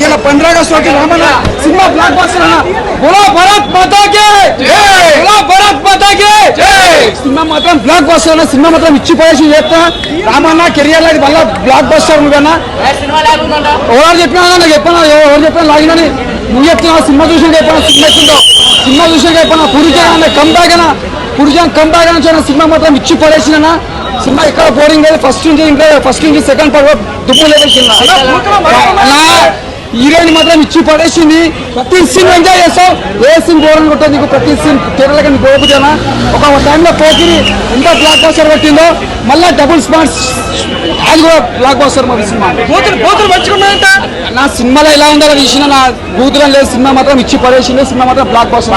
ఇలా 15 ఆగస్టు వచ్చి Ramanna cinema block buster అన్న. బోలో భారత్ మాతా కి జై, బోలో భారత్ మాతా కి జై. సినిమా మాత్రం బ్లాక్ బస్టర్ అన్న. సినిమా మాత్రం ఇచ్చి పోయేసి చెప్తా రామన్న కెరియర్ లో మళ్ళీ బ్లాక్ బస్టర్ నువ్వేనా ఎవరు చెప్పినా నాకు చెప్పాను, ఎవరు చెప్పినా లాగినని నువ్వు చెప్తున్నా. సినిమా చూసి చెప్పాను, సినిమా ఎట్టుందో సినిమా చూసి చెప్పాను. పురుజాన కంబ్యాక్ అన్న, పురుజాన కంబ్యాక్ అని సినిమా మాత్రం ఇచ్చి పడేసిన సినిమా ఇక్కడ బోరింగ్ లేదు. ఫస్ట్ నుంచి సెకండ్ పార్ట్ దుమ్ము లేదు. హీరోయిన్ మాత్రం ఇచ్చి పడేసింది. ప్రతి సీన్ ఎంజాయ్ చేస్తావు, ఏ సీన్ బోర్ అనుకుంటుంది నీకు. ప్రతి సీన్ కేరళకి పోపుతానా ఒక టైంలో పోకిరి ఎంత బ్లాక్ బస్టర్ పెట్టిందో మళ్ళీ డబుల్ స్మార్ట్ అది కూడా బ్లాక్ బస్టర్. మరి సినిమా బూతులు మంచుకున్నాయంట నా సినిమాలో ఎలా ఉందో తీసిన నా బూతులో లేదు. సినిమా మాత్రం ఇచ్చి పడేసింది. సినిమా మాత్రం బ్లాక్ బస్టర్.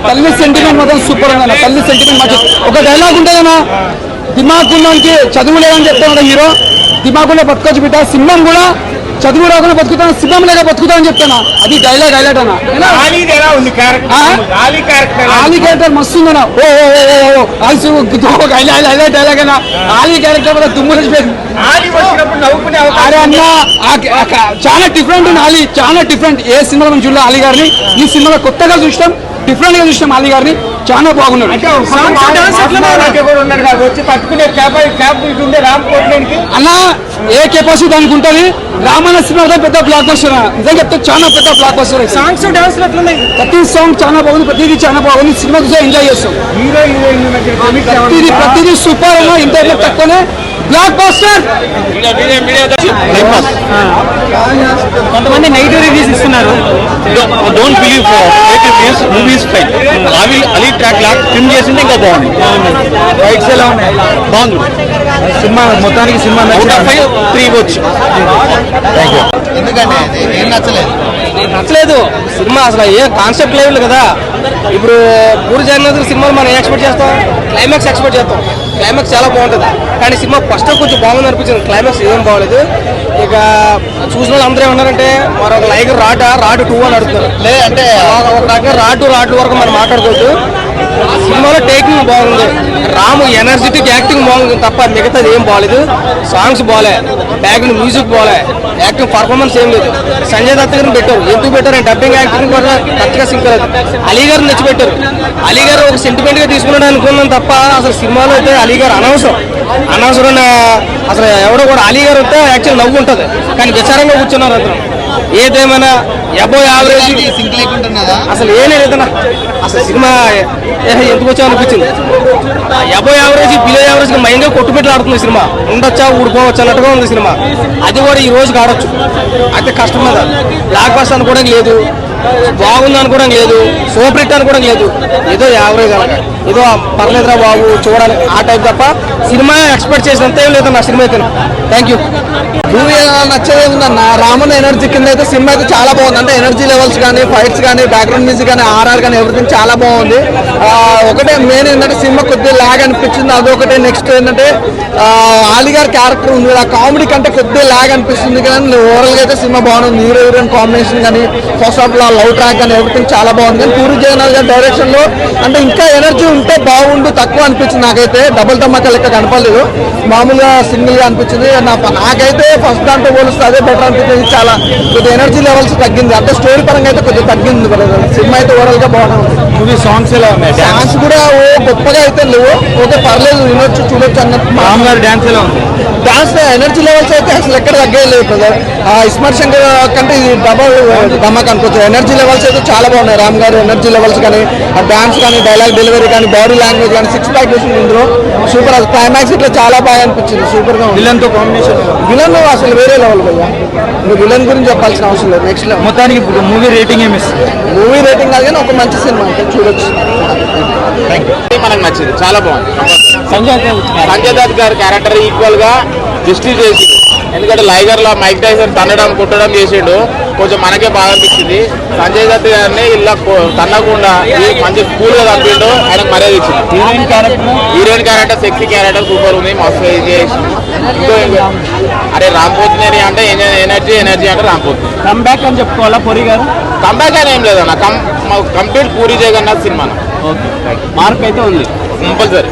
తల్లి సెంటిమెంట్ మాత్రం సూపర్ ఉందన్న. తల్లి సెంటిమెంట్ మంచి ఒక డైలాగ్ ఉంటుందన్నా, దిమాగ్ ఉన్నోనికి చదువు లేదని చెప్తాను హీరో. దిమాగులో బతకొచ్చు బిడ్డ, సింహం కూడా చదువు రాకుండా బతుకుతాను, సింహం లేక బతుకుతా అని చెప్తాను. అది డైలాగ్ హైలైట్ అన్న. ఆలీ క్యారెక్టర్ మస్తు ఉందన్న. హైలైట్ డైలాగ్ అన్న. ఆలీ క్యారెక్టర్ కూడా దుమ్ము వచ్చిపోయింది. అరే అన్న చాలా డిఫరెంట్ ఉంది ఆలీ, చాలా డిఫరెంట్. ఏ సినిమాలో మనం చూడలే ఆలీ గారిని. ఈ సినిమాలో కొత్తగా చూసినాం, డిఫరెంట్ గా చూసినాం ఆలీ గారిని. చాలా బాగున్నాడు అన్న. ఏ కెపాసిటీ దానికి ఉంటుంది. రామన్న సినిమా పెద్ద బ్లాక్ బస్టర్ నిజంగా చెప్తే చాలా పెద్ద బ్లాక్ బస్టర్. సాంగ్స్ డాన్స్ ప్రతి సాంగ్ చాలా బాగుంది, ప్రతిదీ చాలా బాగుంది. సినిమా చూసే ఎంజాయ్ చేస్తాం. ప్రతిదీ సూపర్ అన్న. ఇంత తక్కువనే బ్లాక్ బస్టర్. కొంతమంది నెగిటివ్ రివ్యూస్ ఇస్తున్నారు. Don't believe movies fight. Ali track law trim చేసింటే ఇంకా బాగుంది. ఫైట్స్ ఎలా ఉన్నాయి? బాగుంది సినిమా. మొత్తానికి సినిమా 3 ఇవ్వచ్చు. ఎందుకంటే ఏం నచ్చలేదు సినిమా. అసలు ఏ కాన్సెప్ట్ లేదు కదా. ఇప్పుడు పూరి జగన్నాథ్ సినిమాలు మనం ఎక్స్పెక్ట్ చేస్తాం, క్లైమాక్స్ ఎక్స్పెక్ట్ చేస్తాం. క్లైమాక్స్ చాలా బాగుంటుంది, కానీ సినిమా ఫస్ట్ కొంచెం బాగుంది అనిపించింది. క్లైమాక్స్ ఏం బాగలేదు. ఇక చూసిన వాళ్ళు అందరూ ఏమన్నారంటే మరొక లైగర్ రాడ్ 2 అని అడుగుతారు. లేదంటే ఒక రకంగా రాడ్ వరకు మనం మాట్లాడుకోవచ్చు. సినిమాలో టేకింగ్ బాగుంది, రాము ఎనర్జెటిక్ యాక్టింగ్ బాగుంది తప్ప మిగతాది ఏం బాగలేదు. సాంగ్స్ బాగాలే, బ్యాక్గ్రౌండ్ మ్యూజిక్ బాగాలే, యాక్టింగ్ పర్ఫార్మెన్స్ ఏం లేదు. సంజయ్ దత్ గారిని పెట్టారు, ఎందుకు పెట్టారు? డబ్బింగ్ యాక్టింగ్ కూడా కరెక్ట్గా సింక్ లేదు. అలీ గారిని తెచ్చిపెట్టారు. అలీ గారు ఒక సెంటిమెంట్ గా తీసుకున్నాడు అనుకున్నాం తప్ప అసలు సినిమాలో అయితే అలీ గారు అనవసరం. అసలు ఎవడో కూడా అలీ గారు అయితే యాక్చువల్ నవ్వు ఉంటుంది, కానీ విచారంగా కూర్చున్నారు అందరం. ఏదేమైనా అబో యావరేజ్ అసలు ఏం లేదన్నా. అసలు సినిమా ఎందుకు వచ్చా అనిపించింది. అబో యావరేజ్ బిలో యావరేజ్ మైండ్గా కొట్టుపెట్టి ఆడుతుంది సినిమా. ఉండొచ్చా ఊడిపోవచ్చు అన్నట్టుగా ఉంది సినిమా. అది కూడా ఈ రోజుకి ఆడొచ్చు, అయితే కష్టం మీద. బ్లాక్ బస్టర్ అనుకోవడం లేదు, బాగుంది అనుకోవడం లేదు, సూపర్ హిట్ అనుకోవడం లేదు. ఏదో యావరేజ్ అనక ఏదో పర్లేదురా బాబు చూడాలి ఆ టైప్ తప్ప సినిమా ఎక్స్పెక్ట్ చేసినంత ఏం లేదన్న సినిమా అయితే. Thank you. మూవీ నచ్చేది ఉందన్న. రామన్ ఎనర్జీ కింద అయితే సినిమా అయితే చాలా బాగుంది. అంటే ఎనర్జీ లెవెల్స్ కానీ, ఫైట్స్ కానీ, బ్యాక్గ్రౌండ్ మ్యూజిక్ కానీ, ఆర్ఆర్ కానీ ఎవ్రీథింగ్ చాలా బాగుంది. ఒకటే మెయిన్ ఏంటంటే సినిమా కొద్దిగా లాగ్ అనిపించింది, అదొకటే. నెక్స్ట్ ఏంటంటే ఆలీ గారి క్యారెక్టర్ ఉంది, ఆ కామెడీ కంటే కొద్దిగా లాగ్ అనిపిస్తుంది. కానీ ఓవరాల్గా అయితే సినిమా బాగుంది. హీరోయిన్ కాంబినేషన్ కానీ, ఫస్ట్ హాఫ్ లో లవ్ ట్రాక్ కానీ ఎవ్రీథింగ్ చాలా బాగుంది. కానీ పూరి జగన్నాథ్ గారి డైరెక్షన్ లో అంటే ఇంకా ఎనర్జీ ఉంటే బాగుండు, తక్కువ అనిపించింది నాకైతే. డబుల్ ధమాకా లెక్క కనపడలేదు, మామూలుగా సింగిల్ గా అనిపించింది. నాకైతే ఫస్ట్ దాంట్లో పోలిస్తే అదే బెటర్ అనిపించింది. చాలా కొద్దిగా ఎనర్జీ లెవెల్స్ తగ్గింది, అంటే స్టోరీ పరంగా అయితే కొద్దిగా తగ్గింది. సినిమా అయితే ఓవరాల్ గా బాగుంది. మూవీ సాంగ్స్ ఎలా ఉన్నాయి? డాన్స్ కూడా గొప్పగా అయితే లేవు, ఓకే పర్లేదు, వినొచ్చు చూడొచ్చు అన్నట్టు. రామ్ గారి డాన్స్ ఎలా ఉంది? డాన్స్ ఎనర్జీ లెవెల్స్ అయితే అసలు ఎక్కడ తగ్గలేదు బ్రదర్. ఇస్మార్ట్ శంకర్ కంటే ఇది డబల్ ధమాకా అనుకోవచ్చు. ఎనర్జీ లెవెల్స్ అయితే చాలా బాగున్నాయి. రామ్ గారు ఎనర్జీ లెవెల్స్ కానీ, ఆ డాన్స్ కానీ, డైలాగ్ డెలివరీ కానీ, బాడీ లాంగ్వేజ్ కానీ, 6 ప్యాక్ వేసింది ఇందులో సూపర్. అసలు క్లైమాక్స్ ఇట్లా చాలా బాగా అనిపించింది, సూపర్ గా. విలన్ తో కాంబినేషన్, విలన్ అసలు వేరే లెవెల్ భయ్యా. నువ్వు విలన్ గురించి చెప్పాల్సిన అవసరం లేదు. Next level. మొత్తానికి మూవీ రేటింగ్ ఏమి ఇస్తుంది? మూవీ రేటింగ్ కాదు కానీ ఒక మంచి సినిమా అంటే చూడొచ్చు. మనకు నచ్చింది, చాలా బాగుంది. సంజయ్ దత్ గారి క్యారెక్టర్ ఈక్వల్ గా జస్టిస్ చేసి, ఎందుకంటే లైగర్ లో మైక్ టైసన్ తన్నడం కుట్టడం చేసిండు, కొంచెం మనకే బాగా అనిపించింది. సంజయ్ దత్ గారిని ఇలా తన్నకుండా మంచి కూల్ గా తప్పిండు, ఆయనకు మర్యాద ఇచ్చింది. Heroine character sexy character super ఉంది, మస్తు అరే రాంపోతునేరి అంటే ఎనర్జీ అంటే రాంపోతుంది. కంబ్యాక్ అని చెప్పుకోవాలా పూరి గారు? కంబ్యాక్ అని ఏం లేదన్న, complete Puri Jagannadh cinema. Okay, mark అయితే ఉంది. కంపల్సరీ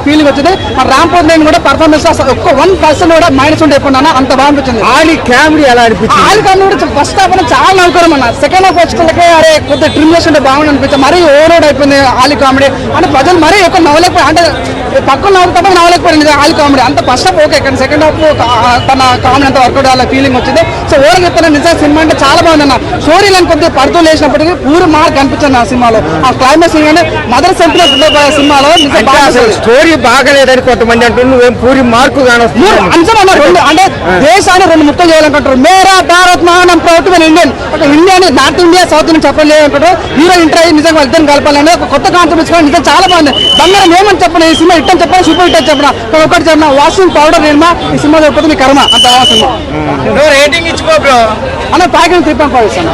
ఫీలింగ్ వచ్చింది. రామ్ పోతినేని కూడా పర్ఫార్మెన్స్ అసలు ఒక్క 1% కూడా మైనస్ ఉంటే ఎప్పుడు అంత బాగా అనిపించింది. ఆలి కామెడీ ఎలా అనిపించింది? ఆలి కామెడీ ఫస్ట్ హాఫ్ చాలా నౌకరం అన్న, సెకండ్ హాఫ్ వచ్చేసరికి అరే కొద్దిగా ట్రిమ్ చేస్తుంటే బాగుంది అనిపించింది. మరీ ఓవర్లోడ్ అయిపోయింది ఆలి కామెడీ అంటే ప్రజలు మరీ ఎక్కువ నవ్వలేకపోయి అంటే పక్కన నవ్వుతా నవ్వలేకపోయింది ఆలి కామెడీ అంత. ఫస్ట్ హాఫ్ ఓకే కానీ సెకండ్ హాఫ్ తన కామెడీ అంత వర్కౌట్ అలా ఫీలింగ్ వచ్చింది. సో ఓవర్ చెప్తాను నిజంగా సినిమా అంటే చాలా బాగుంది అన్న. స్టోరీ లైన్ కొద్దిగా పడుతూ లేచినప్పటికీ పూరి మార్క్ అనిపించింది ఆ సినిమాలో. ఆ క్లైమాక్స్ కానీ మదర్ సెంటిమెంట్ సినిమాలో స్టోరీ బాగలేదని కొంతమంది అంటున్నారు, నువ్వేం పూరి మార్కు కానొస్తుంది అంశం అన్న. రెండు అంటే దేశాన్ని రెండు ముక్కలు చేయాలనుకుంటారు. మేరా భారత్ మహానం ప్రౌడ్ టు ఇండియన్, ఒక ఇండియాని నార్త్ ఇండియా సౌత్ ఇండియా చెప్పలేదు అనుకుంటారు. హీరో ఇంటర్ అయ్యి నిజంగా ఇద్దరు కలపాలని ఒక కొత్త కాన్సెప్ట్ ఇచ్చుకోవాలి. నిజంగా చాలా బాగుంది. బంగారం ఏమని చెప్పిన ఈ సినిమా ఇట్టని చెప్పిన సూపర్ హిట్ అని చెప్పిన ఒకటి చెప్పిన వాషింగ్ పౌడర్ నిర్మా ఈ సినిమా చెప్పితే మీ కర్మ అంత సినిమా రేటింగ్ ఇచ్చుకో బ్రో అన్న. ప్యాకింగ్ 3.5 ఇస్తాను.